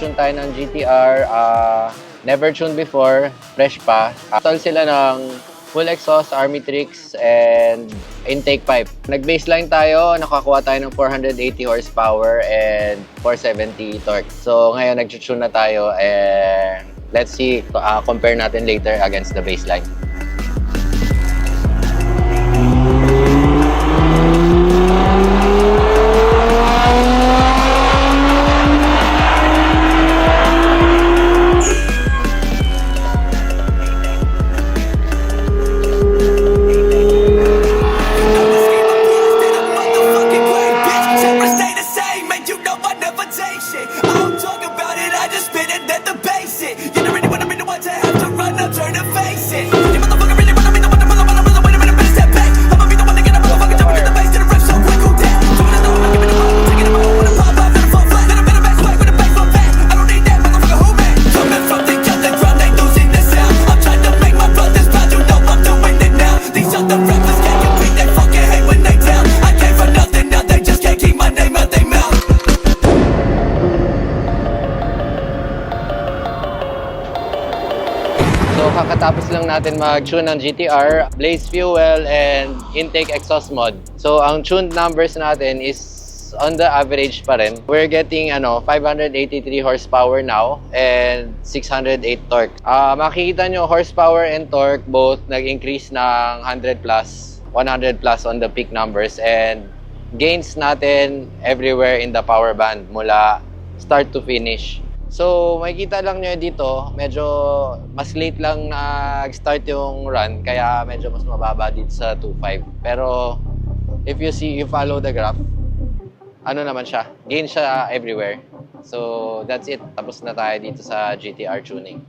mag-tune tayo ng GTR. Never tuned before, fresh pa. Install sila ng full exhaust, Army Tricks, and intake pipe. Nag-baseline tayo, nakakuha tayo ng 480 horsepower and 470 torque. So ngayon nag-tune na tayo and let's see, compare natin later against the baseline. So kakatapos lang natin mag-tune ng GTR, blaze fuel, and intake exhaust mod. So ang tuned numbers natin is on the average pa rin. We're getting 583 horsepower now and 608 torque. Makikita nyo horsepower and torque both nag-increase ng 100 plus on the peak numbers, and gains natin everywhere in the power band mula start to finish. So, makikita lang nyo dito, medyo mas late lang nag-start yung run, kaya medyo mas mababa dito sa 2.5. Pero, if you follow the graph, ano naman siya, gain siya everywhere. So, that's it. Tapos na tayo dito sa GTR tuning.